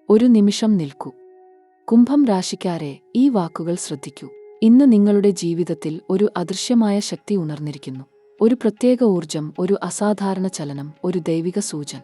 ഒരു നിമിഷം നിൽക്കൂ. കുംഭം രാശിക്കാരെ, ഈ വാക്കുകൾ ശ്രദ്ധിക്കൂ. ഇന്ന് നിങ്ങളുടെ ജീവിതത്തിൽ ഒരു അദൃശ്യമായ ശക്തി ഉണർന്നിരിക്കുന്നു. ഒരു പ്രത്യേക ഊർജം, ഒരു അസാധാരണ ചലനം, ഒരു ദൈവിക സൂചന.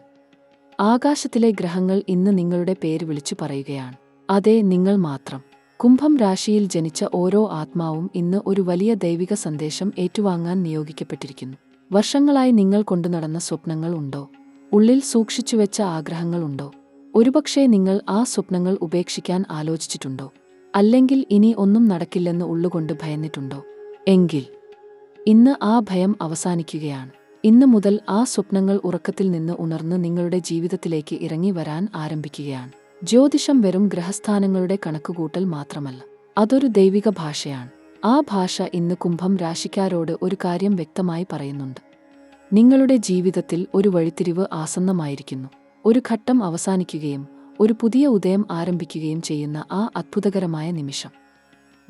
ആകാശത്തിലെ ഗ്രഹങ്ങൾ ഇന്ന് നിങ്ങളുടെ പേര് വിളിച്ചു പറയുകയാണ്. അതെ, നിങ്ങൾ മാത്രം. കുംഭം രാശിയിൽ ജനിച്ച ഓരോ ആത്മാവും ഇന്ന് ഒരു വലിയ ദൈവിക സന്ദേശം ഏറ്റുവാങ്ങാൻ നിയോഗിക്കപ്പെട്ടിരിക്കുന്നു. വർഷങ്ങളായി നിങ്ങൾ കൊണ്ടുനടന്ന സ്വപ്നങ്ങൾ ഉണ്ടോ? ഉള്ളിൽ സൂക്ഷിച്ചുവെച്ച ആഗ്രഹങ്ങൾ ഉണ്ടോ? ഒരുപക്ഷേ നിങ്ങൾ ആ സ്വപ്നങ്ങൾ ഉപേക്ഷിക്കാൻ ആലോചിച്ചിട്ടുണ്ടോ? അല്ലെങ്കിൽ ഇനി ഒന്നും നടക്കില്ലെന്ന് ഉള്ളുകൊണ്ട് ഭയന്നിട്ടുണ്ടോ? എങ്കിൽ ഇന്ന് ആ ഭയം അവസാനിക്കുകയാണ്. ഇന്ന് മുതൽ ആ സ്വപ്നങ്ങൾ ഉറക്കത്തിൽ നിന്ന് ഉണർന്ന് നിങ്ങളുടെ ജീവിതത്തിലേക്ക് ഇറങ്ങി വരാൻ ആരംഭിക്കുകയാണ്. ജ്യോതിഷം വെറും ഗ്രഹസ്ഥാനങ്ങളുടെ കണക്കുകൂട്ടൽ മാത്രമല്ല, അതൊരു ദൈവിക ഭാഷയാണ്. ആ ഭാഷ ഇന്ന് കുംഭം രാശിക്കാരോട് ഒരു കാര്യം വ്യക്തമായി പറയുന്നുണ്ട്. നിങ്ങളുടെ ജീവിതത്തിൽ ഒരു വഴിത്തിരിവ് ആസന്നമായിരിക്കുന്നു. ഒരു ഘട്ടം അവസാനിക്കുകയും ഒരു പുതിയ ഉദയം ആരംഭിക്കുകയും ചെയ്യുന്ന ആ അത്ഭുതകരമായ നിമിഷം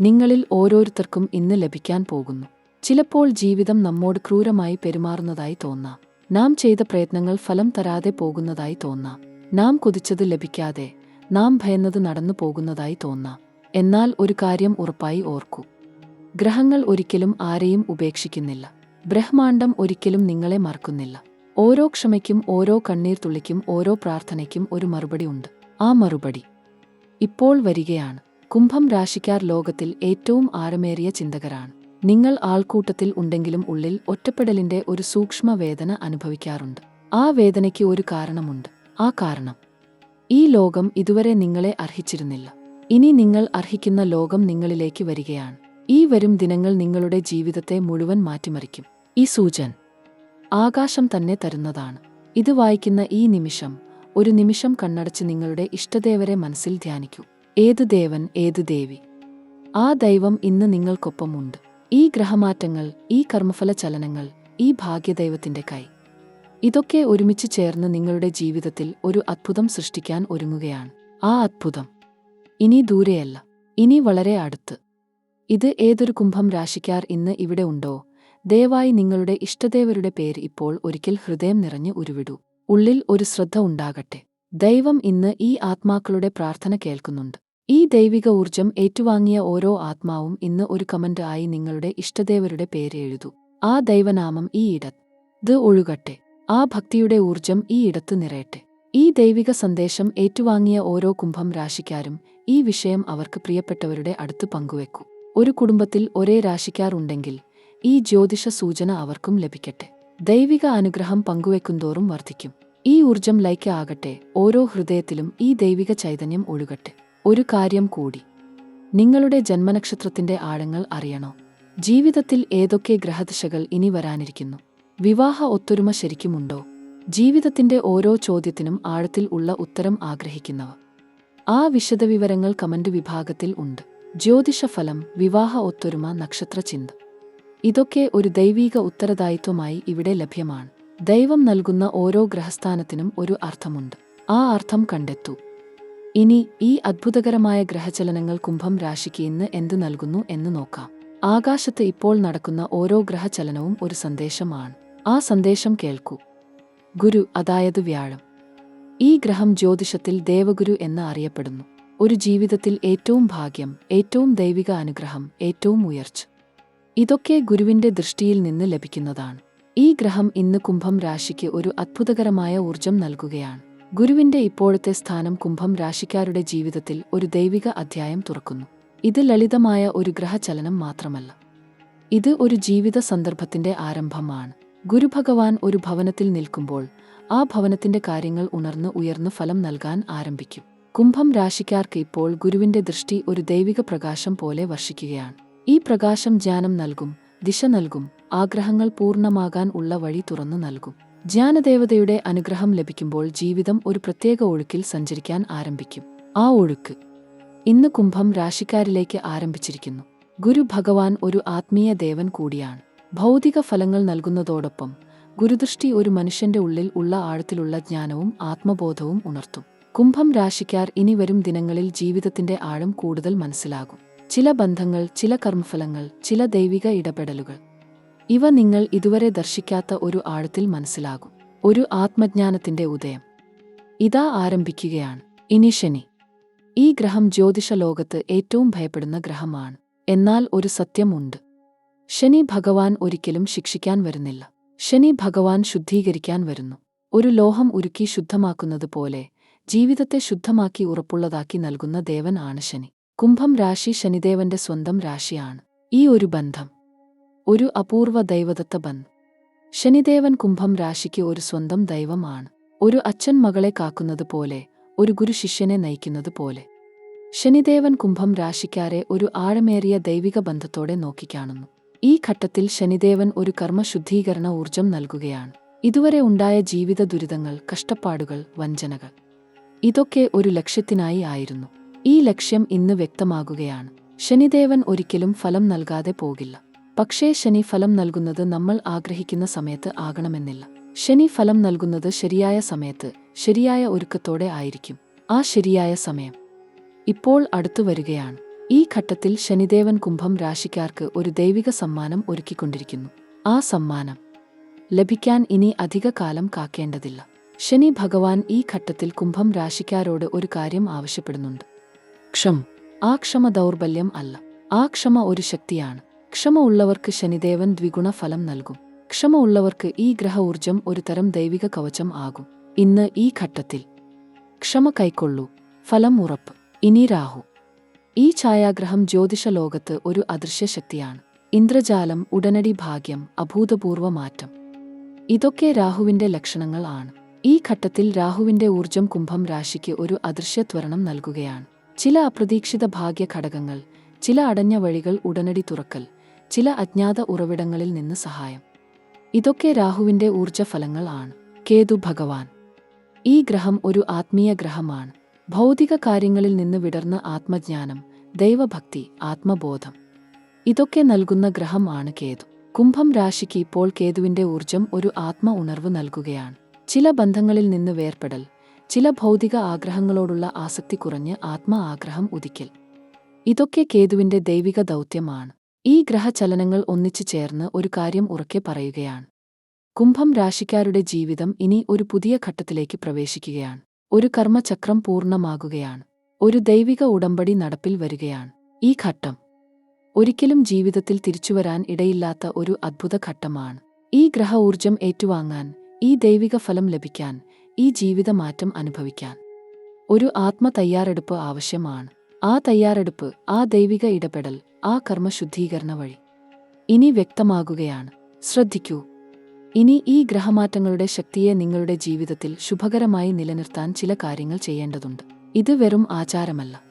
നിങ്ങളിൽ ഓരോരുത്തർക്കും ഇന്ന് ലഭിക്കാൻ പോകുന്നു. ചിലപ്പോൾ ജീവിതം നമ്മോട് ക്രൂരമായി പെരുമാറുന്നതായി തോന്നാം. നാം ചെയ്ത പ്രയത്നങ്ങൾ ഫലം തരാതെ പോകുന്നതായി തോന്നാം. നാം കൊതിച്ചത് ലഭിക്കാതെ, നാം ഭയന്നത് നടന്നു പോകുന്നതായി തോന്നാം. എന്നാൽ ഒരു കാര്യം ഉറപ്പായി ഓർക്കൂ. ഗ്രഹങ്ങൾ ഒരിക്കലും ആരെയും ഉപേക്ഷിക്കുന്നില്ല. ബ്രഹ്മാണ്ഡം ഒരിക്കലും നിങ്ങളെ മറക്കുന്നില്ല. ഓരോ ക്ഷമയ്ക്കും, ഓരോ കണ്ണീർ തുള്ളിക്കും, ഓരോ പ്രാർത്ഥനയ്ക്കും ഒരു മറുപടി ഉണ്ട്. ആ മറുപടി ഇപ്പോൾ വരികയാണ്. കുംഭം രാശിക്കാർ ലോകത്തിൽ ഏറ്റവും ആഴമേറിയ ചിന്തകരാണ്. നിങ്ങൾ ആൾക്കൂട്ടത്തിൽ ഉണ്ടെങ്കിലും ഉള്ളിൽ ഒറ്റപ്പെടലിന്റെ ഒരു സൂക്ഷ്മ വേദന അനുഭവിക്കാറുണ്ട്. ആ വേദനയ്ക്ക് ഒരു കാരണമുണ്ട്. ആ കാരണം ഈ ലോകം ഇതുവരെ നിങ്ങളെ അർഹിച്ചിരുന്നില്ല. ഇനി നിങ്ങൾ അർഹിക്കുന്ന ലോകം നിങ്ങളിലേക്ക് വരികയാണ്. ഈ വരും ദിനങ്ങൾ നിങ്ങളുടെ ജീവിതത്തെ മുഴുവൻ മാറ്റിമറിക്കും. ഈ സൂചന ആകാശം തന്നെ തരുന്നതാണ്. ഇത് വായിക്കുന്ന ഈ നിമിഷം, ഒരു നിമിഷം കണ്ണടച്ച് നിങ്ങളുടെ ഇഷ്ടദേവരെ മനസ്സിൽ ധ്യാനിക്കൂ. ഏത് ദേവൻ, ഏത് ദേവി, ആ ദൈവം ഇന്ന് നിങ്ങൾക്കൊപ്പമുണ്ട്. ഈ ഗ്രഹമാറ്റങ്ങൾ, ഈ കർമ്മഫല ചലനങ്ങൾ, ഈ ഭാഗ്യദൈവത്തിന്റെ കൈ, ഇതൊക്കെ ഒരുമിച്ച് ചേർന്ന് നിങ്ങളുടെ ജീവിതത്തിൽ ഒരു അത്ഭുതം സൃഷ്ടിക്കാൻ ഒരുങ്ങുകയാണ്. ആ അത്ഭുതം ഇനി ദൂരെയല്ല, ഇനി വളരെ അടുത്ത്. ഇത് ഏതൊരു കുംഭം രാശിക്കാർ ഇന്ന് ഇവിടെ ഉണ്ടോ, ദയവായി നിങ്ങളുടെ ഇഷ്ടദേവരുടെ പേര് ഇപ്പോൾ ഒരിക്കൽ ഹൃദയം നിറഞ്ഞ് ഉരുവിടൂ. ഉള്ളിൽ ഒരു ശ്രദ്ധ ഉണ്ടാകട്ടെ. ദൈവം ഇന്ന് ഈ ആത്മാക്കളുടെ പ്രാർത്ഥന കേൾക്കുന്നുണ്ട്. ഈ ദൈവിക ഊർജം ഏറ്റുവാങ്ങിയ ഓരോ ആത്മാവും ഇന്ന് ഒരു കമന്റ് ആയി നിങ്ങളുടെ ഇഷ്ടദേവരുടെ പേര് എഴുതൂ. ആ ദൈവനാമം ഈ ഇടത്ത് ഒഴുകട്ടെ. ആ ഭക്തിയുടെ ഊർജം ഈ ഇടത്ത് നിറയട്ടെ. ഈ ദൈവിക സന്ദേശം ഏറ്റുവാങ്ങിയ ഓരോ കുംഭം രാശിക്കാരും ഈ വിഷയം അവർക്ക് പ്രിയപ്പെട്ടവരുടെ അടുത്ത് പങ്കുവെക്കൂ. ഒരു കുടുംബത്തിൽ ഒരേ രാശിക്കാർ ഉണ്ടെങ്കിൽ ഈ ജ്യോതിഷ സൂചന അവർക്കും ലഭിക്കട്ടെ. ദൈവിക അനുഗ്രഹം പങ്കുവെക്കുന്തോറും വർദ്ധിക്കും. ഈ ഊർജം ലൈക്ക് ആകട്ടെ. ഓരോ ഹൃദയത്തിലും ഈ ദൈവിക ചൈതന്യം ഒഴുകട്ടെ. ഒരു കാര്യം കൂടി, നിങ്ങളുടെ ജന്മനക്ഷത്രത്തിന്റെ ആഴങ്ങൾ അറിയണോ? ജീവിതത്തിൽ ഏതൊക്കെ ഗ്രഹദശകൾ ഇനി വരാനിരിക്കുന്നു? വിവാഹ ഒത്തൊരുമ ശരിക്കുമുണ്ടോ? ജീവിതത്തിന്റെ ഓരോ ചോദ്യത്തിനും ആഴത്തിൽ ഉള്ള ഉത്തരം ആഗ്രഹിക്കുന്നവ, ആ വിശദവിവരങ്ങൾ കമന്റ് വിഭാഗത്തിൽ ഉണ്ട്. ജ്യോതിഷഫലം, വിവാഹ ഒത്തൊരുമ, നക്ഷത്ര ചിന്ത, ഇതൊക്കെ ഒരു ദൈവീക ഉത്തരദായിത്വമായി ഇവിടെ ലഭ്യമാണ്. ദൈവം നൽകുന്ന ഓരോ ഗ്രഹസ്ഥാനത്തിനും ഒരു അർത്ഥമുണ്ട്. ആ അർത്ഥം കണ്ടെത്തൂ. ഇനി ഈ അത്ഭുതകരമായ ഗ്രഹചലനങ്ങൾ കുംഭം രാശിക്ക് ഇന്ന് എന്തു നൽകുന്നു എന്ന് നോക്കാം. ആകാശത്ത് ഇപ്പോൾ നടക്കുന്ന ഓരോ ഗ്രഹചലനവും ഒരു സന്ദേശമാണ്. ആ സന്ദേശം കേൾക്കൂ. ഗുരു, അതായത് വ്യാഴം. ഈ ഗ്രഹം ജ്യോതിഷത്തിൽ ദേവഗുരു എന്ന് അറിയപ്പെടുന്നു. ഒരു ജീവിതത്തിൽ ഏറ്റവും ഭാഗ്യം, ഏറ്റവും ദൈവിക അനുഗ്രഹം, ഏറ്റവും ഉയർച്ച, ഇതൊക്കെ ഗുരുവിന്റെ ദൃഷ്ടിയിൽ നിന്ന് ലഭിക്കുന്നതാണ്. ഈ ഗ്രഹം ഇന്ന് കുംഭം രാശിക്ക് ഒരു അത്ഭുതകരമായ ഊർജം നൽകുകയാണ്. ഗുരുവിന്റെ ഇപ്പോഴത്തെ സ്ഥാനം കുംഭം രാശിക്കാരുടെ ജീവിതത്തിൽ ഒരു ദൈവിക അധ്യായം തുറക്കുന്നു. ഇത് ലളിതമായ ഒരു ഗ്രഹചലനം മാത്രമല്ല, ഇത് ഒരു ജീവിത സന്ദർഭത്തിന്റെ ആരംഭമാണ്. ഗുരുഭഗവാൻ ഒരു ഭവനത്തിൽ നിൽക്കുമ്പോൾ ആ ഭവനത്തിന്റെ കാര്യങ്ങൾ ഉണർന്ന് ഉയർന്ന് ഫലം നൽകാൻ ആരംഭിക്കും. കുംഭം രാശിക്കാർക്ക് ഇപ്പോൾ ഗുരുവിന്റെ ദൃഷ്ടി ഒരു ദൈവിക പ്രകാശം പോലെ വർഷിക്കുകയാണ്. ഈ പ്രകാശം ജ്ഞാനം നൽകും, ദിശ നൽകും, ആഗ്രഹങ്ങൾ പൂർണ്ണമാകാൻ ഉള്ള വഴി തുറന്നു നൽകും. ജ്ഞാനദേവതയുടെ അനുഗ്രഹം ലഭിക്കുമ്പോൾ ജീവിതം ഒരു പ്രത്യേക ഒഴുക്കിൽ സഞ്ചരിക്കാൻ ആരംഭിക്കും. ആ ഒഴുക്ക് ഇന്ന് കുംഭം രാശിക്കാരിലേക്ക് ആരംഭിച്ചിരിക്കുന്നു. ഗുരു ഭഗവാൻ ഒരു ആത്മീയ ദേവൻ കൂടിയാണ്. ഭൗതിക ഫലങ്ങൾ നൽകുന്നതോടൊപ്പം ഗുരുദൃഷ്ടി ഒരു മനുഷ്യന്റെ ഉള്ളിൽ ഉള്ള ആഴത്തിലുള്ള ജ്ഞാനവും ആത്മബോധവും ഉണർത്തും. കുംഭം രാശിക്കാർ ഇനി വരും ദിനങ്ങളിൽ ജീവിതത്തിന്റെ ആഴം കൂടുതൽ മനസ്സിലാകും. ചില ബന്ധങ്ങൾ, ചില കർമ്മഫലങ്ങൾ, ചില ദൈവിക ഇടപെടലുകൾ, ഇവ നിങ്ങൾ ഇതുവരെ ദർശിക്കാത്ത ഒരു ആഴത്തിൽ മനസ്സിലാകും. ഒരു ആത്മജ്ഞാനത്തിന്റെ ഉദയം ഇതാ ആരംഭിക്കുകയാണ്. ഇനി ശനി. ഈ ഗ്രഹം ജ്യോതിഷ ലോകത്ത് ഏറ്റവും ഭയപ്പെടുന്ന ഗ്രഹമാണ്. എന്നാൽ ഒരു സത്യമുണ്ട്. ശനി ഭഗവാൻ ഒരിക്കലും ശിക്ഷിക്കാൻ വരുന്നില്ല. ശനി ഭഗവാൻ ശുദ്ധീകരിക്കാൻ വരുന്നു. ഒരു ലോഹം ഉരുക്കി ശുദ്ധമാക്കുന്നത് പോലെ ജീവിതത്തെ ശുദ്ധമാക്കി ഉറപ്പുള്ളതാക്കി നൽകുന്ന ദേവൻ ആണ് ശനി. കുംഭം രാശി ശനിദേവന്റെ സ്വന്തം രാശിയാണ്. ഈ ഒരു ബന്ധം ഒരു അപൂർവ ദൈവദത്ത ബന്ധം. ശനിദേവൻ കുംഭം രാശിക്ക് ഒരു സ്വന്തം ദൈവമാണ്. ഒരു അച്ഛൻ മകളെ കാക്കുന്നത് പോലെ, ഒരു ഗുരു ശിഷ്യനെ നയിക്കുന്നത് പോലെ. ശനിദേവൻ കുംഭം രാശിക്കാരെ ഒരു ആഴമേറിയ ദൈവിക ബന്ധത്തോടെ നോക്കിക്കാണുന്നു. ഈ ഘട്ടത്തിൽ ശനിദേവൻ ഒരു കർമ്മശുദ്ധീകരണ ഊർജം നൽകുകയാണ്. ഇതുവരെ ഉണ്ടായ ജീവിത ദുരിതങ്ങൾ, കഷ്ടപ്പാടുകൾ, വഞ്ചനകൾ ഇതൊക്കെ ഒരു ലക്ഷ്യത്തിനായി ആയിരുന്നു. ഈ ലക്ഷ്യം ഇന്ന് വ്യക്തമാകുകയാണ്. ശനിദേവൻ ഒരിക്കലും ഫലം നൽകാതെ പോകില്ല. പക്ഷേ ശനി ഫലം നൽകുന്നത് നമ്മൾ ആഗ്രഹിക്കുന്ന സമയത്ത് ആകണമെന്നില്ല. ശനി ഫലം നൽകുന്നത് ശരിയായ സമയത്ത്, ശരിയായ ഒരുക്കത്തോടെ ആയിരിക്കും. ആ ശരിയായ സമയം ഇപ്പോൾ അടുത്തു വരികയാണ്. ഈ ഘട്ടത്തിൽ ശനിദേവൻ കുംഭം രാശിക്കാർക്ക് ഒരു ദൈവിക സമ്മാനം ഒരുക്കിക്കൊണ്ടിരിക്കുന്നു. ആ സമ്മാനം ലഭിക്കാൻ ഇനി അധിക കാലം കാക്കേണ്ടതില്ല. ശനി ഭഗവാൻ ഈ ഘട്ടത്തിൽ കുംഭം രാശിക്കാരോട് ഒരു കാര്യം ആവശ്യപ്പെടുന്നുണ്ട്. ആ ക്ഷമ ദൗർബല്യം അല്ല. ആ ക്ഷമ ഒരു ശക്തിയാണ്. ക്ഷമ ഉള്ളവർക്ക് ശനിദേവൻ ദ്വിഗുണ ഫലം നൽകും. ക്ഷമ ഉള്ളവർക്ക് ഈ ഗ്രഹ ഊർജം ഒരു തരം ദൈവിക കവചം ആകും. ഇന്ന് ഈ ഘട്ടത്തിൽ ക്ഷമ കൈക്കൊള്ളൂ. ഫലം ഉറപ്പ്. ഇനി രാഹു. ഈ ഛായാഗ്രഹം ജ്യോതിഷ ലോകത്ത് ഒരു അദൃശ്യ ശക്തിയാണ്. ഇന്ദ്രജാലം, ഉടനടി ഭാഗ്യം, അഭൂതപൂർവ മാറ്റം ഇതൊക്കെ രാഹുവിന്റെ ലക്ഷണങ്ങൾ ആണ്. ഈ ഘട്ടത്തിൽ രാഹുവിന്റെ ഊർജം കുംഭം രാശിക്ക് ഒരു അദൃശ്യത്വരണം നൽകുകയാണ്. ചില അപ്രതീക്ഷിത ഭാഗ്യ ഘടകങ്ങൾ, ചില അടഞ്ഞ വഴികൾ ഉടനടി തുറക്കൽ, ചില അജ്ഞാത ഉറവിടങ്ങളിൽ നിന്ന് സഹായം. ഇതൊക്കെ രാഹുവിന്റെ ഊർജ്ജഫലങ്ങൾ ആണ്. കേതു ഭഗവാൻ. ഈ ഗ്രഹം ഒരു ആത്മീയ ഗ്രഹമാണ്. ഭൗതിക കാര്യങ്ങളിൽ നിന്ന് വിടർന്ന ആത്മജ്ഞാനം, ദൈവഭക്തി, ആത്മബോധം ഇതൊക്കെ നൽകുന്ന ഗ്രഹം ആണ് കേതു. കുംഭം രാശിക്ക് ഇപ്പോൾ കേതുവിന്റെ ഊർജം ഒരു ആത്മ ഉണർവ് നൽകുകയാണ്. ചില ബന്ധങ്ങളിൽ നിന്ന് വേർപെടൽ, ചില ഭൗതിക ആഗ്രഹങ്ങളോടുള്ള ആസക്തി കുറഞ്ഞ് ആത്മ ആഗ്രഹം ഉദിക്കൽ ഇതൊക്കെ കേതുവിന്റെ ദൈവിക ദൗത്യമാണ്. ഈ ഗ്രഹചലനങ്ങൾ ഒന്നിച്ചു ചേർന്ന് ഒരു കാര്യം ഉറക്കെ പറയുകയാണ്. കുംഭം രാശിക്കാരുടെ ജീവിതം ഇനി ഒരു പുതിയ ഘട്ടത്തിലേക്ക് പ്രവേശിക്കുകയാണ്. ഒരു കർമ്മചക്രം പൂർണ്ണമാകുകയാണ്. ഒരു ദൈവിക ഉടമ്പടി നടപ്പിൽ വരികയാണ്. ഈ ഘട്ടം ഒരിക്കലും ജീവിതത്തിൽ തിരിച്ചുവരാൻ ഇടയില്ലാത്ത ഒരു അദ്ഭുത ഘട്ടമാണ്. ഈ ഗ്രഹ ഊർജം ഏറ്റുവാങ്ങാൻ, ഈ ദൈവിക ഫലം ലഭിക്കാൻ, ഈ ജീവിതമാറ്റം അനുഭവിക്കാൻ ഒരു ആത്മ തയ്യാറെടുപ്പ് ആവശ്യമാണ്. ആ തയ്യാറെടുപ്പ്, ആ ദൈവിക ഇടപെടൽ, ആ കർമ്മശുദ്ധീകരണ വഴി ഇനി വ്യക്തമാകുകയാണ്. ശ്രദ്ധിക്കൂ. ഇനി ഈ ഗ്രഹമാറ്റങ്ങളുടെ ശക്തിയെ നിങ്ങളുടെ ജീവിതത്തിൽ ശുഭകരമായി നിലനിർത്താൻ ചില കാര്യങ്ങൾ ചെയ്യേണ്ടതുണ്ട്. ഇത് വെറും ആചാരമല്ല.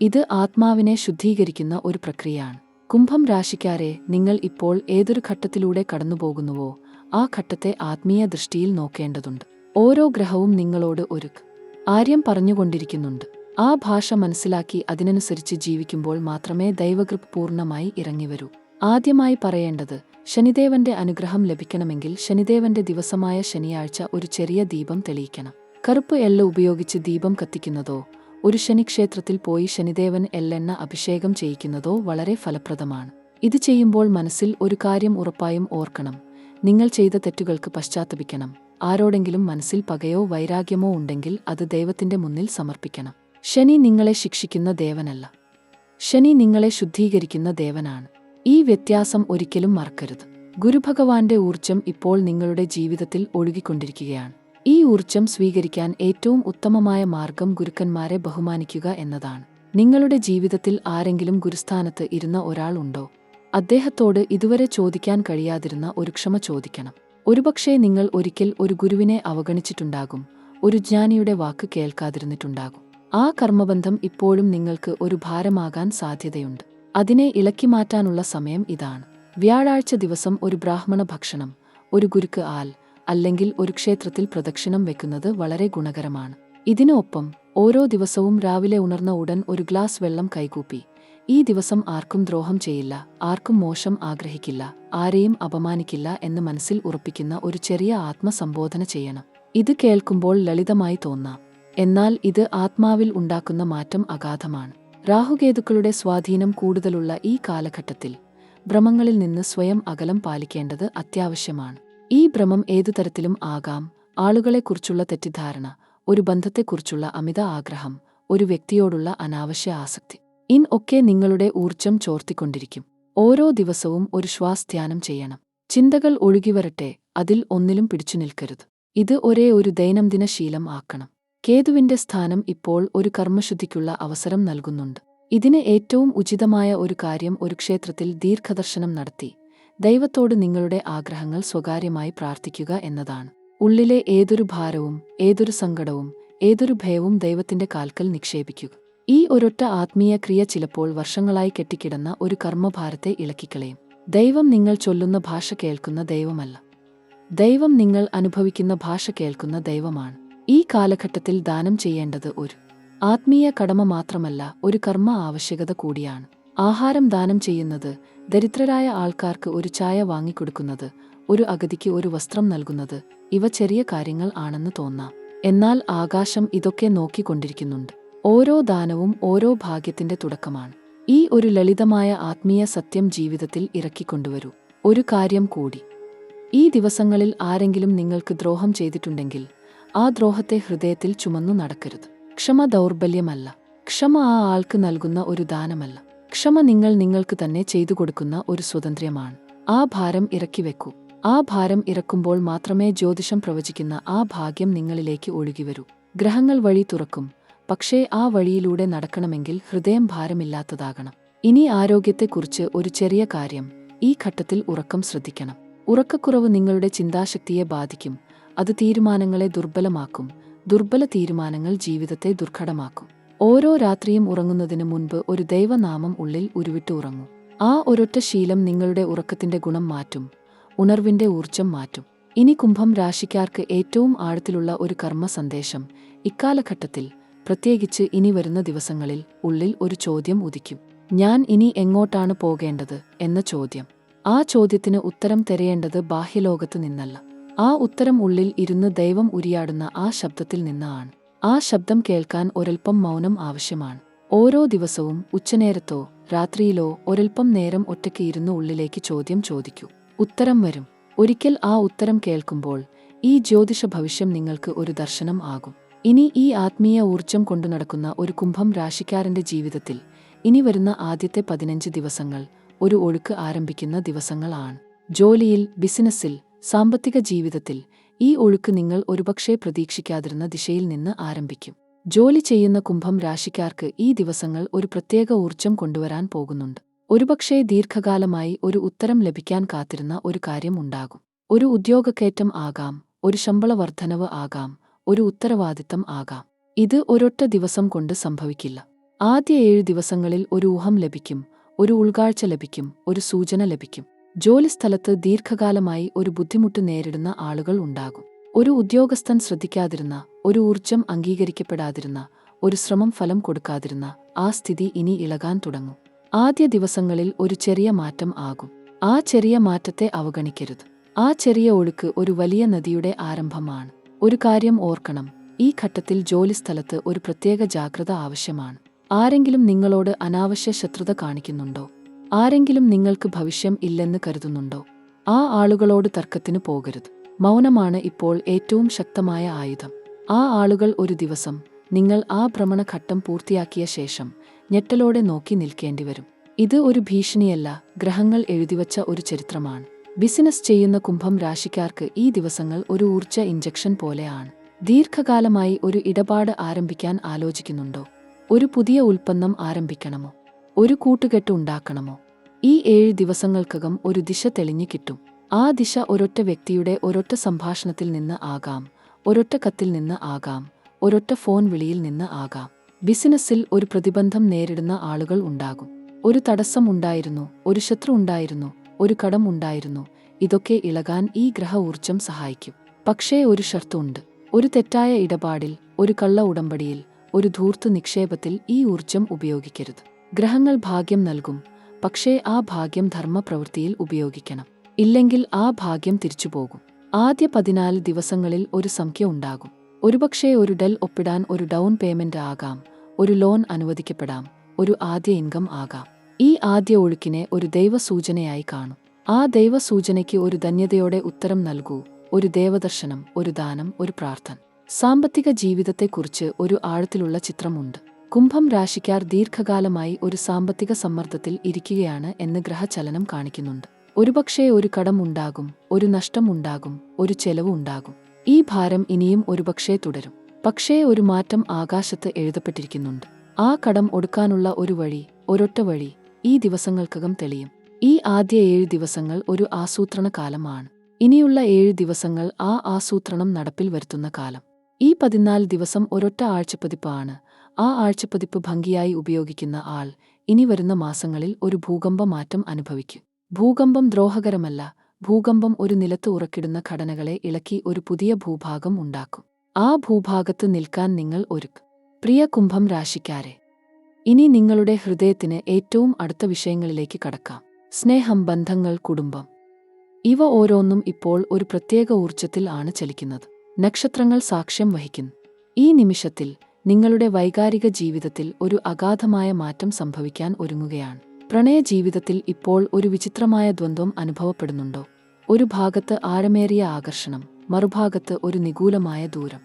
ഇത് ആത്മാവിനെ ശുദ്ധീകരിക്കുന്ന ഒരു പ്രക്രിയയാണ്. കുംഭം രാശിക്കാരെ, നിങ്ങൾ ഇപ്പോൾ ഏതൊരു ഘട്ടത്തിലൂടെ കടന്നുപോകുന്നുവോ ആ ഘട്ടത്തെ ആത്മീയ ദൃഷ്ടിയിൽ നോക്കേണ്ടതുണ്ട്. ഓരോ ഗ്രഹവും നിങ്ങളോട് ഒരു കാര്യം പറഞ്ഞുകൊണ്ടിരിക്കുന്നുണ്ട്. ആ ഭാഷ മനസ്സിലാക്കി അതിനനുസരിച്ച് ജീവിക്കുമ്പോൾ മാത്രമേ ദൈവകൃപ പൂർണ്ണമായി ഇറങ്ങിവരൂ. ആദ്യമായി പറയേണ്ടത്, ശനിദേവന്റെ അനുഗ്രഹം ലഭിക്കണമെങ്കിൽ ശനിദേവന്റെ ദിവസമായ ശനിയാഴ്ച ഒരു ചെറിയ ദീപം തെളിയിക്കണം. കറുപ്പ് എള്ള് ഉപയോഗിച്ച് ദീപം കത്തിക്കുന്നതോ ഒരു ശനിക്ഷേത്രത്തിൽ പോയി ശനിദേവൻ എള്ളെണ്ണ അഭിഷേകം ചെയ്യിക്കുന്നതോ വളരെ ഫലപ്രദമാണ്. ഇത് ചെയ്യുമ്പോൾ മനസ്സിൽ ഒരു കാര്യം ഉറപ്പായും ഓർക്കണം. നിങ്ങൾ ചെയ്ത തെറ്റുകൾക്ക് പശ്ചാത്തപിക്കണം. ആരോടെങ്കിലും മനസ്സിൽ പകയോ വൈരാഗ്യമോ ഉണ്ടെങ്കിൽ അത് ദൈവത്തിന്റെ മുന്നിൽ സമർപ്പിക്കണം. ശനി നിങ്ങളെ ശിക്ഷിക്കുന്ന ദേവനല്ല. ശനി നിങ്ങളെ ശുദ്ധീകരിക്കുന്ന ദേവനാണ്. ഈ വ്യത്യാസം ഒരിക്കലും മറക്കരുത്. ഗുരുഭഗവാന്റെ ഊർജം ഇപ്പോൾ നിങ്ങളുടെ ജീവിതത്തിൽ ഒഴുകിക്കൊണ്ടിരിക്കുകയാണ്. ഈ ഊർജം സ്വീകരിക്കാൻ ഏറ്റവും ഉത്തമമായ മാർഗം ഗുരുക്കന്മാരെ ബഹുമാനിക്കുക എന്നതാണ്. നിങ്ങളുടെ ജീവിതത്തിൽ ആരെങ്കിലും ഗുരുസ്ഥാനത്ത് ഇരുന്ന ഒരാൾ ഉണ്ടോ? അദ്ദേഹത്തോട് ഇതുവരെ ചോദിക്കാൻ കഴിയാതിരുന്ന ഒരു ക്ഷമ ചോദിക്കണം. ഒരുപക്ഷേ നിങ്ങൾ ഒരിക്കൽ ഒരു ഗുരുവിനെ അവഗണിച്ചിട്ടുണ്ടാകും, ഒരു ജ്ഞാനിയുടെ വാക്ക് കേൾക്കാതിരുന്നിട്ടുണ്ടാകും. ആ കർമ്മബന്ധം ഇപ്പോഴും നിങ്ങൾക്ക് ഒരു ഭാരമാകാൻ സാധ്യതയുണ്ട്. അതിനെ ഇളക്കി മാറ്റാനുള്ള സമയം ഇതാണ്. വ്യാഴാഴ്ച ദിവസം ഒരു ബ്രാഹ്മണ ഭക്ഷണം, ഒരു ഗുരുക്ക് അല്ലെങ്കിൽ ഒരു ക്ഷേത്രത്തിൽ പ്രദക്ഷിണം വെക്കുന്നത് വളരെ ഗുണകരമാണ്. ഇതിനൊപ്പം ഓരോ ദിവസവും രാവിലെ ഉണർന്ന ഉടൻ ഒരു ഗ്ലാസ് വെള്ളം കൈകൂപ്പി, ഈ ദിവസം ആർക്കും ദ്രോഹം ചെയ്യില്ല, ആർക്കും മോശം ആഗ്രഹിക്കില്ല, ആരെയും അപമാനിക്കില്ല എന്ന് മനസ്സിൽ ഉറപ്പിക്കുന്ന ഒരു ചെറിയ ആത്മസംബോധന ചെയ്യണം. ഇത് കേൾക്കുമ്പോൾ ലളിതമായി തോന്നാം, എന്നാൽ ഇത് ആത്മാവിൽ ഉണ്ടാക്കുന്ന മാറ്റം അഗാധമാണ്. രാഹുകേതുക്കളുടെ സ്വാധീനം കൂടുതലുള്ള ഈ കാലഘട്ടത്തിൽ ഭ്രമങ്ങളിൽ നിന്ന് സ്വയം അകലം പാലിക്കേണ്ടത് അത്യാവശ്യമാണ്. ഈ ഭ്രമം ഏതുതരത്തിലും ആകാം. ആളുകളെക്കുറിച്ചുള്ള തെറ്റിദ്ധാരണ, ഒരു ബന്ധത്തെക്കുറിച്ചുള്ള അമിത ആഗ്രഹം, ഒരു വ്യക്തിയോടുള്ള അനാവശ്യ ആസക്തി. ഒക്കെ നിങ്ങളുടെ ഊർജ്ജം ചോർത്തിക്കൊണ്ടിരിക്കും. ഓരോ ദിവസവും ഒരു ധ്യാനം ചെയ്യണം. ചിന്തകൾ ഒഴുകിവരട്ടെ, അതിൽ ഒന്നിലും പിടിച്ചു നിൽക്കരുത്. ഇത് ഒരു ദൈനംദിന ശീലം ആക്കണം. കേതുവിന്റെ സ്ഥാനം ഇപ്പോൾ ഒരു കർമ്മശുദ്ധിക്കുള്ള അവസരം നൽകുന്നുണ്ട്. ഇതിന് ഏറ്റവും ഉചിതമായ ഒരു കാര്യം ഒരു ക്ഷേത്രത്തിൽ ദീർഘദർശനം നടത്തി ദൈവത്തോട് നിങ്ങളുടെ ആഗ്രഹങ്ങൾ സ്വകാര്യമായി പ്രാർത്ഥിക്കുക എന്നതാണ്. ഉള്ളിലെ ഏതൊരു ഭാരവും, ഏതൊരു സങ്കടവും, ഏതൊരു ഭയവും ദൈവത്തിന്റെ കാൽക്കൽ നിക്ഷേപിക്കുക. ഈ ഒരൊറ്റ ആത്മീയ ക്രിയ ചിലപ്പോൾ വർഷങ്ങളായി കെട്ടിക്കിടന്ന ഒരു കർമ്മഭാരത്തെ ഇളക്കിക്കളയും. ദൈവം നിങ്ങൾ ചൊല്ലുന്ന ഭാഷ കേൾക്കുന്ന ദൈവമല്ല. ദൈവം നിങ്ങൾ അനുഭവിക്കുന്ന ഭാഷ കേൾക്കുന്ന ദൈവമാണ്. ഈ കാലഘട്ടത്തിൽ ദാനം ചെയ്യേണ്ടത് ഒരു ആത്മീയ കടമ മാത്രമല്ല, ഒരു കർമ്മ ആവശ്യകത കൂടിയാണ്. ആഹാരം ദാനം ചെയ്യുന്നത്, ദരിദ്രരായ ആൾക്കാർക്ക് ഒരു ചായ വാങ്ങിക്കൊടുക്കുന്നത്, ഒരു അഗതിക്ക് ഒരു വസ്ത്രം നൽകുന്നത്, ഇവ ചെറിയ കാര്യങ്ങൾ ആണെന്ന് തോന്നാം. എന്നാൽ ആകാശം ഇതൊക്കെ നോക്കിക്കൊണ്ടിരിക്കുന്നുണ്ട്. ഓരോ ദാനവും ഓരോ ഭാഗ്യത്തിന്റെ തുടക്കമാണ്. ഈ ഒരു ലളിതമായ ആത്മീയ സത്യം ജീവിതത്തിൽ ഇറക്കിക്കൊണ്ടുവരൂ. ഒരു കാര്യം കൂടി, ഈ ദിവസങ്ങളിൽ ആരെങ്കിലും നിങ്ങൾക്ക് ദ്രോഹം ചെയ്തിട്ടുണ്ടെങ്കിൽ ആ ദ്രോഹത്തെ ഹൃദയത്തിൽ ചുമന്നു നടക്കരുത്. ക്ഷമ ദൗർബല്യമല്ല. ക്ഷമ ആ ആൾക്ക് നൽകുന്ന ഒരു ദാനമല്ല. ക്ഷമ നിങ്ങൾക്ക് തന്നെ ചെയ്തു കൊടുക്കുന്ന ഒരു സ്വാതന്ത്ര്യമാണ്. ആ ഭാരം ഇറക്കിവെക്കൂ. ആ ഭാരം ഇറക്കുമ്പോൾ മാത്രമേ ജ്യോതിഷം പ്രവചിക്കുന്ന ആ ഭാഗ്യം നിങ്ങളിലേക്ക് ഒഴുകിവരൂ. ഗ്രഹങ്ങൾ വഴി തുറക്കും, പക്ഷേ ആ വഴിയിലൂടെ നടക്കണമെങ്കിൽ ഹൃദയം ഭാരമില്ലാത്തതാകണം. ഇനി ആരോഗ്യത്തെക്കുറിച്ച് ഒരു ചെറിയ കാര്യം. ഈ ഘട്ടത്തിൽ ഉറക്കം ശ്രദ്ധിക്കണം. ഉറക്കക്കുറവ് നിങ്ങളുടെ ചിന്താശക്തിയെ ബാധിക്കും. അത് തീരുമാനങ്ങളെ ദുർബലമാക്കും. ദുർബല തീരുമാനങ്ങൾ ജീവിതത്തെ ദുർഘടമാക്കും. ഓരോ രാത്രിയും ഉറങ്ങുന്നതിന് മുൻപ് ഒരു ദൈവനാമം ഉള്ളിൽ ഉരുവിട്ട് ഉറങ്ങൂ. ആ ഒരൊറ്റ ശീലം നിങ്ങളുടെ ഉറക്കത്തിന്റെ ഗുണം മാറ്റും, ഉണർവിന്റെ ഊർജ്ജം മാറ്റും. ഇനി കുംഭം രാശിക്കാർക്ക് ഏറ്റവും ആഴത്തിലുള്ള ഒരു കർമ്മ സന്ദേശം. ഇക്കാലഘട്ടത്തിൽ, പ്രത്യേകിച്ച് ഇനി വരുന്ന ദിവസങ്ങളിൽ, ഉള്ളിൽ ഒരു ചോദ്യം ഉദിക്കും. ഞാൻ ഇനി എങ്ങോട്ടാണ് പോകേണ്ടത് എന്ന ചോദ്യം. ആ ചോദ്യത്തിന് ഉത്തരം തിരയേണ്ടത് ബാഹ്യലോകത്ത് നിന്നല്ല. ആ ഉത്തരം ഉള്ളിൽ ഇരുന്ന് ദൈവം ഉരിയാടുന്ന ആ ശബ്ദത്തിൽ നിന്നാണ്. ആ ശബ്ദം കേൾക്കാൻ ഒരൽപ്പം മൗനം ആവശ്യമാണ്. ഓരോ ദിവസവും ഉച്ചനേരത്തോ രാത്രിയിലോ ഒരൽപ്പം നേരം ഒറ്റയ്ക്ക് ഇരുന്ന് ഉള്ളിലേക്ക് ചോദ്യം ചോദിക്കൂ. ഉത്തരം വരും. ഒരിക്കൽ ആ ഉത്തരം കേൾക്കുമ്പോൾ ഈ ജ്യോതിഷ ഭവിഷ്യം നിങ്ങൾക്ക് ഒരു ദർശനം ആകും. ഇനി ഈ ആത്മീയ ഊർജ്ജം കൊണ്ടു നടക്കുന്ന ഒരു കുംഭം രാശിക്കാരന്റെ ജീവിതത്തിൽ ഇനി വരുന്ന ആദ്യത്തെ 15 ദിവസങ്ങൾ ഒരു ഒഴുക്ക് ആരംഭിക്കുന്ന ദിവസങ്ങളാണ്. ജോലിയിൽ, ബിസിനസ്സിൽ, സാമ്പത്തിക ജീവിതത്തിൽ ഈ ഒഴുക്ക് നിങ്ങൾ ഒരുപക്ഷേ പ്രതീക്ഷിക്കാതിരുന്ന ദിശയിൽ നിന്ന് ആരംഭിക്കും. ജോലി ചെയ്യുന്ന കുംഭം രാശിക്കാർക്ക് ഈ ദിവസങ്ങൾ ഒരു പ്രത്യേക ഊർജ്ജം കൊണ്ടുവരാൻ പോകുന്നുണ്ട്. ഒരുപക്ഷേ ദീർഘകാലമായി ഒരു ഉത്തരം ലഭിക്കാൻ കാത്തിരുന്ന ഒരു കാര്യം ഉണ്ടാകും. ഒരു ഉദ്യോഗക്കയറ്റം ആകാം, ഒരു ശമ്പള വർധനവ് ആകാം, ഒരു ഉത്തരവാദിത്തം ആകാം. ഇത് ഒരൊറ്റ ദിവസം കൊണ്ട് സംഭവിക്കില്ല. ആദ്യ 7 ദിവസങ്ങളിൽ ഒരു ഊഹം ലഭിക്കും, ഒരു ഉൾക്കാഴ്ച ലഭിക്കും, ഒരു സൂചന ലഭിക്കും. ജോലിസ്ഥലത്ത് ദീർഘകാലമായി ഒരു ബുദ്ധിമുട്ട് നേരിടുന്ന ആളുകൾ ഉണ്ടാകും. ഒരു ഉദ്യോഗസ്ഥൻ ശ്രദ്ധിക്കാതിരുന്ന, ഒരു ഊർജ്ജം അംഗീകരിക്കപ്പെടാതിരുന്ന, ഒരു ശ്രമം ഫലം കൊടുക്കാതിരുന്ന ആ സ്ഥിതി ഇനി ഇളകാൻ തുടങ്ങും. ആദ്യ ദിവസങ്ങളിൽ ഒരു ചെറിയ മാറ്റം ആകും. ആ ചെറിയ മാറ്റത്തെ അവഗണിക്കരുത്. ആ ചെറിയ ഒഴുക്ക് ഒരു വലിയ നദിയുടെ ആരംഭമാണ്. ഒരു കാര്യം ഓർക്കണം, ഈ ഘട്ടത്തിൽ ജോലിസ്ഥലത്ത് ഒരു പ്രത്യേക ജാഗ്രത ആവശ്യമാണ്. ആരെങ്കിലും നിങ്ങളോട് അനാവശ്യ ശത്രുത കാണിക്കുന്നുണ്ടോ? ആരെങ്കിലും നിങ്ങൾക്ക് ഭവിഷ്യം ഇല്ലെന്ന് കരുതുന്നുണ്ടോ? ആ ആളുകളോട് തർക്കത്തിന് പോകരുത്. മൗനമാണ് ഇപ്പോൾ ഏറ്റവും ശക്തമായ ആയുധം. ആ ആളുകൾ ഒരു ദിവസം, നിങ്ങൾ ആ ഭ്രമണഘട്ടം പൂർത്തിയാക്കിയ ശേഷം, ഞെട്ടലോടെ നോക്കി നിൽക്കേണ്ടിവരും. ഇത് ഒരു ഭീഷണിയല്ല, ഗ്രഹങ്ങൾ എഴുതിവച്ച ഒരു ചരിത്രമാണ്. ബിസിനസ് ചെയ്യുന്ന കുംഭം രാശിക്കാർക്ക് ഈ ദിവസങ്ങൾ ഒരു ഊർജ്ജ ഇഞ്ചക്ഷൻ പോലെയാണ്. ദീർഘകാലമായി ഒരു ഇടപാട് ആരംഭിക്കാൻ ആലോചിക്കുന്നുണ്ടോ? ഒരു പുതിയ ഉൽപ്പന്നം ആരംഭിക്കണമോ? ഒരു കൂട്ടുകെട്ട് ഉണ്ടാക്കണമോ? ഈ 7 ദിവസങ്ങൾക്കകം ഒരു ദിശ തെളിഞ്ഞു കിട്ടും. ആ ദിശ ഒരൊറ്റ വ്യക്തിയുടെ ഒരൊറ്റ സംഭാഷണത്തിൽ നിന്ന് ആകാം, ഒരൊറ്റ കത്തിൽ നിന്ന് ആകാം, ഒരൊറ്റ ഫോൺ വിളിയിൽ നിന്ന് ആകാം. ബിസിനസ്സിൽ ഒരു പ്രതിബന്ധം നേരിടുന്ന ആളുകൾ ഉണ്ടാകും. ഒരു തടസ്സം ഉണ്ടായിരുന്നു, ഒരു ശത്രു ഉണ്ടായിരുന്നു, ഒരു കടം ഉണ്ടായിരുന്നു. ഇതൊക്കെ ഇളകാൻ ഈ ഗ്രഹ ഊർജ്ജം സഹായിക്കും. പക്ഷേ ഒരു ഷർത്തുണ്ട്. ഒരു തെറ്റായ ഇടപാടിൽ, ഒരു കള്ള ഉടമ്പടിയിൽ, ഒരു ധൂർത്ത് നിക്ഷേപത്തിൽ ഈ ഊർജ്ജം ഉപയോഗിക്കരുത്. ഗ്രഹങ്ങൾ ഭാഗ്യം നൽകും, പക്ഷേ ആ ഭാഗ്യം ധർമ്മപ്രവൃത്തിയിൽ ഉപയോഗിക്കണം. ഇല്ലെങ്കിൽ ആ ഭാഗ്യം തിരിച്ചുപോകും. ആദ്യ 14 ദിവസങ്ങളിൽ ഒരു സംഖ്യ ഉണ്ടാകും. ഒരുപക്ഷേ ഒരു ഡെൽ ഒപ്പിടാൻ ഒരു ഡൗൺ പേയ്മെന്റ് ആകാം, ഒരു ലോൺ അനുവദിക്കപ്പെടാം, ഒരു ആദ്യ ഇൻകം ആകാം. ഈ ആദ്യ ഒഴുക്കിനെ ഒരു ദൈവസൂചനയായി കാണും. ആ ദൈവസൂചനയ്ക്ക് ഒരു ധന്യതയോടെ ഉത്തരം നൽകൂ. ഒരു ദേവദർശനം, ഒരു ദാനം, ഒരു പ്രാർത്ഥന. സാമ്പത്തിക ജീവിതത്തെക്കുറിച്ച് ഒരു ആഴത്തിലുള്ള ചിത്രമുണ്ട്. കുംഭം രാശിക്കാർ ദീർഘകാലമായി ഒരു സാമ്പത്തിക സമ്മർദ്ദത്തിൽ ഇരിക്കുകയാണ് എന്ന് ഗ്രഹചലനം കാണിക്കുന്നുണ്ട്. ഒരുപക്ഷേ ഒരു കടം ഉണ്ടാകും, ഒരു നഷ്ടം ഉണ്ടാകും, ഒരു ചെലവ് ഉണ്ടാകും. ഈ ഭാരം ഇനിയും ഒരുപക്ഷേ തുടരും. പക്ഷേ ഒരു മാറ്റം ആകാശത്ത് എഴുതപ്പെട്ടിരിക്കുന്നുണ്ട്. ആ കടം ഒടുക്കാനുള്ള ഒരു വഴി, ഒരൊറ്റ വഴി ഈ ദിവസങ്ങൾക്കകം തെളിയും. ഈ ആദ്യ 7 ദിവസങ്ങൾ ഒരു ആസൂത്രണ കാലമാണ്. ഇനിയുള്ള 7 ദിവസങ്ങൾ ആ ആസൂത്രണം നടപ്പിൽ വരുത്തുന്ന കാലം. ഈ 14 ദിവസം ഒരൊറ്റ ആഴ്ചപ്പതിപ്പാണ്. ആ ആഴ്ചപ്പതിപ്പ് ഭംഗിയായി ഉപയോഗിക്കുന്ന ആൾ ഇനി വരുന്ന മാസങ്ങളിൽ ഒരു ഭൂകമ്പ മാറ്റം അനുഭവിക്കും. ഭൂകമ്പം ദ്രോഹകരമല്ല. ഭൂകമ്പം ഒരു നിലത്ത് ഉറക്കിടുന്ന ഘടനകളെ ഇളക്കി ഒരു പുതിയ ഭൂഭാഗം ഉണ്ടാക്കും. ആ ഭൂഭാഗത്ത് നിൽക്കാൻ നിങ്ങൾ ഒരുക്കും. പ്രിയ കുംഭം രാശിക്കാരെ, ഇനി നിങ്ങളുടെ ഹൃദയത്തിന് ഏറ്റവും അടുത്ത വിഷയങ്ങളിലേക്ക് കടക്കാം. സ്നേഹം, ബന്ധങ്ങൾ, കുടുംബം. ഇവ ഓരോന്നും ഇപ്പോൾ ഒരു പ്രത്യേക ഊർജ്ജത്തിൽ ആണ് ചലിക്കുന്നത്. നക്ഷത്രങ്ങൾ സാക്ഷ്യം വഹിക്കുന്നു. ഈ നിമിഷത്തിൽ നിങ്ങളുടെ വൈകാരിക ജീവിതത്തിൽ ഒരു അഗാധമായ മാറ്റം സംഭവിക്കാൻ ഒരുങ്ങുകയാണ്. പ്രണയ ജീവിതത്തിൽ ഇപ്പോൾ ഒരു വിചിത്രമായ ദ്വന്ദ്വം അനുഭവപ്പെടുന്നുണ്ടോ? ഒരു ഭാഗത്ത് ആഴമേറിയ ആകർഷണം, മറുഭാഗത്ത് ഒരു നിഗൂലമായ ദൂരം.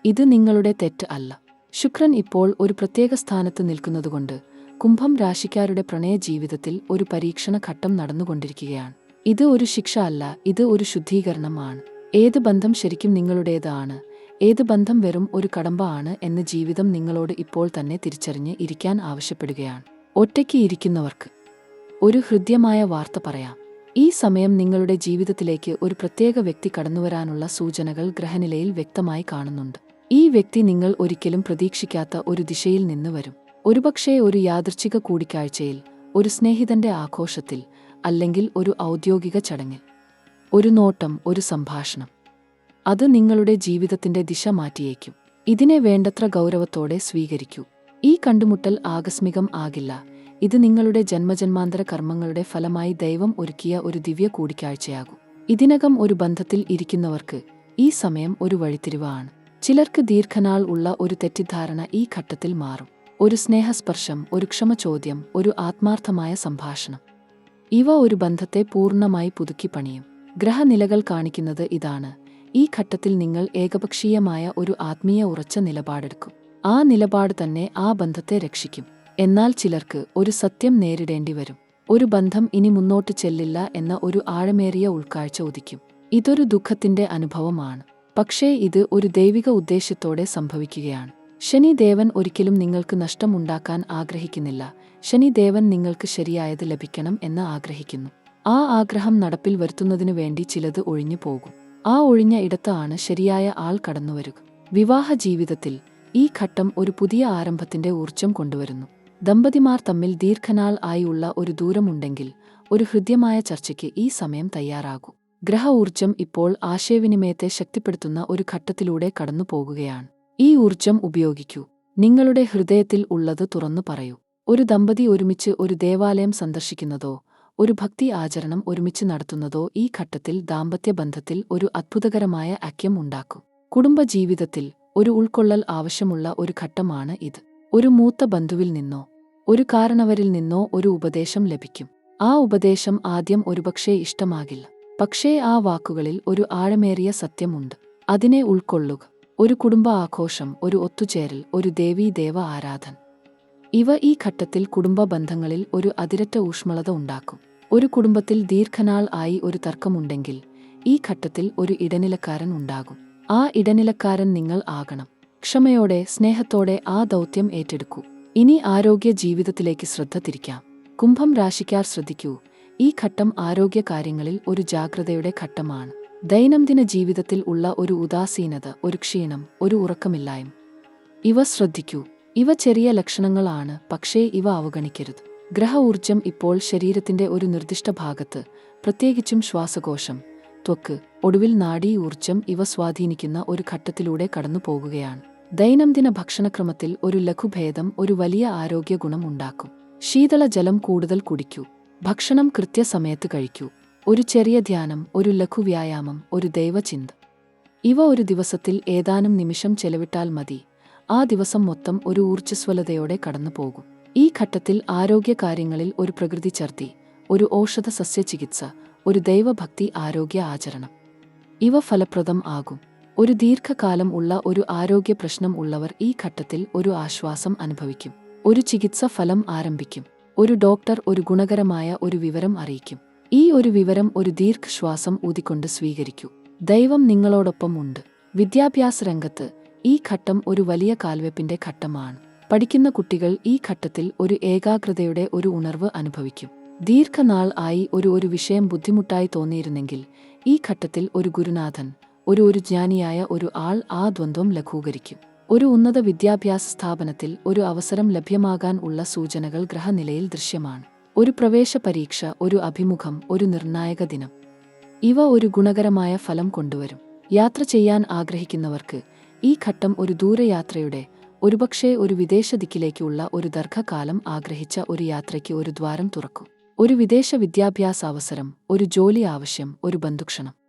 ഇത് നിങ്ങളുടെ തെറ്റ് അല്ല. ശുക്രൻ ഇപ്പോൾ ഒരു പ്രത്യേക സ്ഥാനത്ത് നിൽക്കുന്നതുകൊണ്ട് കുംഭം രാശിക്കാരുടെ പ്രണയ ജീവിതത്തിൽ ഒരു പരീക്ഷണ ഘട്ടം നടന്നുകൊണ്ടിരിക്കുകയാണ്. ഇത് ഒരു ശിക്ഷ അല്ല, ഇത് ഒരു ശുദ്ധീകരണമാണ്. ഏത് ബന്ധം ശരിക്കും നിങ്ങളുടേതാണ്, ഏത് ബന്ധം വെറും ഒരു കടമ്പ ആണ് എന്ന് ജീവിതം നിങ്ങളോട് ഇപ്പോൾ തന്നെ തിരിച്ചറിഞ്ഞ് ഇരിക്കാൻ ആവശ്യപ്പെടുകയാണ്. ഒറ്റയ്ക്ക് ഇരിക്കുന്നവർക്ക് ഒരു ഹൃദ്യമായ വാർത്ത പറയാം. ഈ സമയം നിങ്ങളുടെ ജീവിതത്തിലേക്ക് ഒരു പ്രത്യേക വ്യക്തി കടന്നുവരാനുള്ള സൂചനകൾ ഗ്രഹനിലയിൽ വ്യക്തമായി കാണുന്നുണ്ട്. ഈ വ്യക്തി നിങ്ങൾ ഒരിക്കലും പ്രതീക്ഷിക്കാത്ത ഒരു ദിശയിൽ നിന്ന് വരും. ഒരുപക്ഷേ ഒരു യാദൃച്ഛിക കൂടിക്കാഴ്ചയിൽ, ഒരു സ്നേഹിതന്റെ ആഘോഷത്തിൽ, അല്ലെങ്കിൽ ഒരു ഔദ്യോഗിക ചടങ്ങിൽ. ഒരു നോട്ടം, ഒരു സംഭാഷണം. അത് നിങ്ങളുടെ ജീവിതത്തിന്റെ ദിശ മാറ്റിയേക്കും. ഇതിനെ വേണ്ടത്ര ഗൗരവത്തോടെ സ്വീകരിക്കൂ. ഈ കണ്ടുമുട്ടൽ ആകസ്മികം ആകില്ല. ഇത് നിങ്ങളുടെ ജന്മജന്മാന്തര കർമ്മങ്ങളുടെ ഫലമായി ദൈവം ഒരുക്കിയ ഒരു ദിവ്യ കൂടിക്കാഴ്ചയാകും. ഇതിനകം ഒരു ബന്ധത്തിൽ ഇരിക്കുന്നവർക്ക് ഈ സമയം ഒരു വഴിത്തിരിവാണ്. ചിലർക്ക് ദീർഘനാൾ ഉള്ള ഒരു തെറ്റിദ്ധാരണ ഈ ഘട്ടത്തിൽ മാറും. ഒരു സ്നേഹസ്പർശം, ഒരു ക്ഷമചോദ്യം, ഒരു ആത്മാർത്ഥമായ സംഭാഷണം. ഇവ ഒരു ബന്ധത്തെ പൂർണ്ണമായി പുതുക്കി പണിയും. ഗ്രഹനിലകൾ കാണിക്കുന്നത് ഇതാണ്. ഈ ഘട്ടത്തിൽ നിങ്ങൾ ഏകപക്ഷീയമായ ഒരു ആത്മീയ ഉറച്ച നിലപാടെടുക്കും. ആ നിലപാട് തന്നെ ആ ബന്ധത്തെ രക്ഷിക്കും. എന്നാൽ ചിലർക്ക് ഒരു സത്യം നേരിടേണ്ടി വരും. ഒരു ബന്ധം ഇനി മുന്നോട്ട് ചെല്ലില്ല എന്ന ഒരു ആഴമേറിയ ഉൾക്കാഴ്ച ഉദിക്കും. ഇതൊരു ദുഃഖത്തിന്റെ അനുഭവമാണ്. പക്ഷേ ഇത് ഒരു ദൈവിക ഉദ്ദേശ്യത്തോടെ സംഭവിക്കുകയാണ്. ശനിദേവൻ ഒരിക്കലും നിങ്ങൾക്ക് നഷ്ടമുണ്ടാക്കാൻ ആഗ്രഹിക്കുന്നില്ല. ശനിദേവൻ നിങ്ങൾക്ക് ശരിയായത് ലഭിക്കണം എന്ന് ആഗ്രഹിക്കുന്നു. ആ ആഗ്രഹം നടപ്പിൽ വരുത്തുന്നതിനു വേണ്ടി ചിലത് ഒഴിഞ്ഞു പോകും. ആ ഒഴിഞ്ഞ ഇടത്ത് ആണ് ശരിയായ ആൾ കടന്നുവരിക. വിവാഹ ജീവിതത്തിൽ ഈ ഘട്ടം ഒരു പുതിയ ആരംഭത്തിന്റെ ഊർജ്ജം കൊണ്ടുവരുന്നു. ദമ്പതിമാർ തമ്മിൽ ദീർഘനാൾ ആയി ഉള്ള ഒരു ദൂരമുണ്ടെങ്കിൽ ഒരു ഹൃദ്യമായ ചർച്ചയ്ക്ക് ഈ സമയം തയ്യാറാകൂ. ഗ്രഹ ഊർജ്ജം ഇപ്പോൾ ആശയവിനിമയത്തെ ശക്തിപ്പെടുത്തുന്ന ഒരു ഘട്ടത്തിലൂടെ കടന്നു പോകുകയാണ്. ഈ ഊർജ്ജം ഉപയോഗിക്കൂ. നിങ്ങളുടെ ഹൃദയത്തിൽ ഉള്ളത് തുറന്നു പറയൂ. ഒരു ദമ്പതി ഒരുമിച്ച് ഒരു ദേവാലയം സന്ദർശിക്കുന്നതോ ഒരു ഭക്തി ആചരണം ഒരുമിച്ച് നടത്തുന്നതോ ഈ ഘട്ടത്തിൽ ദാമ്പത്യ ബന്ധത്തിൽ ഒരു അത്ഭുതകരമായ ഐക്യം ഉണ്ടാക്കും. കുടുംബജീവിതത്തിൽ ഒരു ഉൾക്കൊള്ളൽ ആവശ്യമുള്ള ഒരു ഘട്ടമാണ് ഇത്. ഒരു മൂത്ത ബന്ധുവിൽ നിന്നോ ഒരു കാരണവരിൽ നിന്നോ ഒരു ഉപദേശം ലഭിക്കും. ആ ഉപദേശം ആദ്യം ഒരുപക്ഷേ ഇഷ്ടമാകില്ല. പക്ഷേ ആ വാക്കുകളിൽ ഒരു ആഴമേറിയ സത്യമുണ്ട്. അതിനെ ഉൾക്കൊള്ളുക. ഒരു കുടുംബ ആഘോഷം, ഒരു ഒത്തുചേരൽ, ഒരു ദേവീദേവ ആരാധന. ഇവ ഈ ഘട്ടത്തിൽ കുടുംബ ബന്ധങ്ങളിൽ ഒരു അതിരറ്റ ഊഷ്മളത ഉണ്ടാക്കും. ഒരു കുടുംബത്തിൽ ദീർഘനാൾ ആയി ഒരു തർക്കമുണ്ടെങ്കിൽ ഈ ഘട്ടത്തിൽ ഒരു ഇടനിലക്കാരൻ ഉണ്ടാകും. ആ ഇടനിലക്കാരൻ നിങ്ങൾ ആകണം. ക്ഷമയോടെ, സ്നേഹത്തോടെ ആ ദൗത്യം ഏറ്റെടുക്കൂ. ഇനി ആരോഗ്യ ജീവിതത്തിലേക്ക് ശ്രദ്ധ തിരിക്കാം. കുംഭം രാശിക്കാർ ശ്രദ്ധിക്കൂ. ഈ ഘട്ടം ആരോഗ്യ കാര്യങ്ങളിൽ ഒരു ജാഗ്രതയുടെ ഘട്ടമാണ്. ദൈനംദിന ജീവിതത്തിൽ ഉള്ള ഒരു ഉദാസീനത, ഒരു ക്ഷീണം, ഒരു ഉറക്കമില്ലായ്മ. ഇവ ശ്രദ്ധിക്കൂ. ഇവ ചെറിയ ലക്ഷണങ്ങളാണ്, പക്ഷേ ഇവ അവഗണിക്കരുത്. ഗ്രഹ ഊർജ്ജം ഇപ്പോൾ ശരീരത്തിന്റെ ഒരു നിർദ്ദിഷ്ട ഭാഗത്ത്, പ്രത്യേകിച്ചും ശ്വാസകോശം, ത്വക്ക്, ഒടുവിൽ നാഡീ ഊർജ്ജം ഇവ സ്വാധീനിക്കുന്ന ഒരു ഘട്ടത്തിലൂടെ കടന്നു പോകുകയാണ്. ദൈനംദിന ഭക്ഷണക്രമത്തിൽ ഒരു ലഘുഭേദം ഒരു വലിയ ആരോഗ്യ ഗുണം ഉണ്ടാക്കും. ശീതള ജലം കൂടുതൽ കുടിക്കൂ. ഭക്ഷണം കൃത്യസമയത്ത് കഴിക്കൂ. ഒരു ചെറിയ ധ്യാനം, ഒരു ലഘുവ്യായാമം, ഒരു ദൈവചിന്ത. ഇവ ഒരു ദിവസത്തിൽ ഏതാനും നിമിഷം ചെലവിട്ടാൽ മതി. ആ ദിവസം മൊത്തം ഒരു ഊർജ്ജസ്വലതയോടെ കടന്നുപോകും. ഈ ഘട്ടത്തിൽ ആരോഗ്യകാര്യങ്ങളിൽ ഒരു പ്രകൃതി ചർത്തി, ഒരു ഔഷധ സസ്യചികിത്സ, ഒരു ദൈവഭക്തി ആരോഗ്യ ആചരണം. ഇവ ഫലപ്രദം ആകും. ഒരു ദീർഘകാലം ഉള്ള ഒരു ആരോഗ്യ പ്രശ്നം ഉള്ളവർ ഈ ഘട്ടത്തിൽ ഒരു ആശ്വാസം അനുഭവിക്കും. ഒരു ചികിത്സ ഫലം ആരംഭിക്കും. ഒരു ഡോക്ടർ ഒരു ഗുണകരമായ ഒരു വിവരം അറിയിക്കും. ഈ ഒരു വിവരം ഒരു ദീർഘശ്വാസം ഊതിക്കൊണ്ട് സ്വീകരിക്കൂ. ദൈവം നിങ്ങളോടൊപ്പം ഉണ്ട്. വിദ്യാഭ്യാസ രംഗത്ത് ഈ ഘട്ടം ഒരു വലിയ കാൽവെപ്പിന്റെ ഘട്ടമാണ്. പഠിക്കുന്ന കുട്ടികൾ ഈ ഘട്ടത്തിൽ ഒരു ഏകാഗ്രതയുടെ ഒരു ഉണർവ് അനുഭവിക്കും. ദീർഘനാൾ ആയി ഒരു വിഷയം ബുദ്ധിമുട്ടായി തോന്നിയിരുന്നെങ്കിൽ ഈ ഘട്ടത്തിൽ ഒരു ഗുരുനാഥൻ, ഒരു ജ്ഞാനിയായ ഒരു ആൾ ആ ദ്വന്ദ്വം ലഘൂകരിക്കും. ഒരു ഉന്നത വിദ്യാഭ്യാസ സ്ഥാപനത്തിൽ ഒരു അവസരം ലഭ്യമാകാൻ ഉള്ള സൂചനകൾ ഗ്രഹനിലയിൽ ദൃശ്യമാണ്. ഒരു പ്രവേശ പരീക്ഷ, ഒരു അഭിമുഖം, ഒരു നിർണായക ദിനം. ഇവ ഒരു ഗുണകരമായ ഫലം കൊണ്ടുവരും. യാത്ര ചെയ്യാൻ ആഗ്രഹിക്കുന്നവർക്ക് ഈ ഘട്ടം ഒരു ദൂരയാത്രയുടെ, ഒരുപക്ഷേ ഒരു വിദേശ ദിക്കിലേക്കുള്ള ഒരു ദീർഘകാലം ആഗ്രഹിച്ച ഒരു യാത്രയ്ക്ക് ഒരു ദ്വാരം തുറക്കും. ഒരു വിദേശ വിദ്യാഭ്യാസ അവസരം, ഒരു ജോലി ആവശ്യം, ഒരു ബന്ധുക്ഷണം.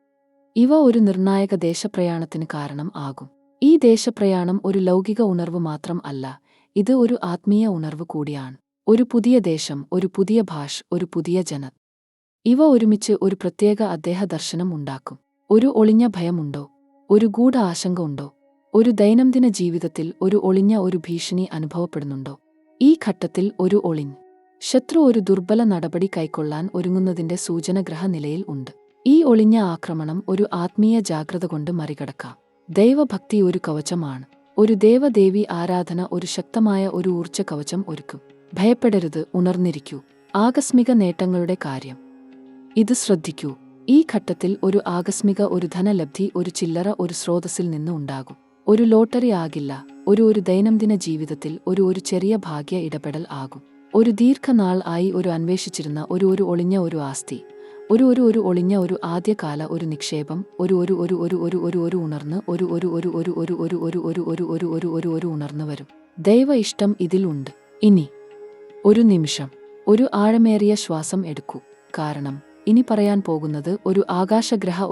ഇവ ഒരു നിർണായക ദേശപ്രയാണത്തിന് കാരണം ആകും. ഈ ദേശപ്രയാണം ഒരു ലൗകിക ഉണർവ് മാത്രം അല്ല, ഇത് ഒരു ആത്മീയ ഉണർവ് കൂടിയാണ്. ഒരു പുതിയ ദേശം, ഒരു പുതിയ ഭാഷ, ഒരു പുതിയ ജനത. ഇവ ഒരുമിച്ച് ഒരു പ്രത്യേക ദർശനം ഉണ്ടാക്കും. ഒരു ഒളിഞ്ഞ ഭയമുണ്ടോ? ഒരു ഗൂഢ ആശങ്ക ഉണ്ടോ? ഒരു ദൈനംദിന ജീവിതത്തിൽ ഒരു ഒളിഞ്ഞ ഒരു ഭീഷണി അനുഭവപ്പെടുന്നുണ്ടോ? ഈ ഘട്ടത്തിൽ ഒരു ശത്രു ഒരു ദുർബല നടപടി കൈക്കൊള്ളാൻ ഒരുങ്ങുന്നതിന്റെ സൂചന ഗ്രഹനിലയിൽ ഉണ്ട്. ഈ ഒളിഞ്ഞ ആക്രമണം ഒരു ആത്മീയ ജാഗ്രത കൊണ്ട് മറികടക്കാം. ദൈവഭക്തി ഒരു കവചമാണ്. ഒരു ദേവദേവി ആരാധന ഒരു ശക്തമായ ഒരു ഊർജ്ജ കവചം ഒരുക്കും. ഭയപ്പെടരുത്, ഉണർന്നിരിക്കൂ. ആകസ്മിക നേട്ടങ്ങളുടെ കാര്യം ഇത് ശ്രദ്ധിക്കൂ. ഈ ഘട്ടത്തിൽ ഒരു ആകസ്മിക ഒരു ധനലബ്ധി ഒരു ചില്ലറ ഒരു സ്രോതസ്സിൽ നിന്ന് ഉണ്ടാകും. ഒരു ലോട്ടറി ആകില്ല, ഒരു ദൈനംദിന ജീവിതത്തിൽ ഒരു ചെറിയ ഭാഗ്യ ഇടപെടൽ ആകും. ഒരു ദീർഘനാൾ ആയി ഒരു അന്വേഷിച്ചിരുന്ന ഒരു ഒളിഞ്ഞ ഒരു ആസ്തി, ഒരു ഒളിഞ്ഞ ഒരു ആദ്യകാല ഒരു നിക്ഷേപം, ഒരു ഉണർന്ന് ഉണർന്നു വരും. ദൈവ ഇഷ്ടം ഇതിൽ ഉണ്ട്. ഇനി ഒരു നിമിഷം ഒരു ആഴമേറിയ ശ്വാസം എടുക്കൂ. കാരണം ഇനി പറയാൻ പോകുന്നത് ഒരു ആകാശഗ്രഹ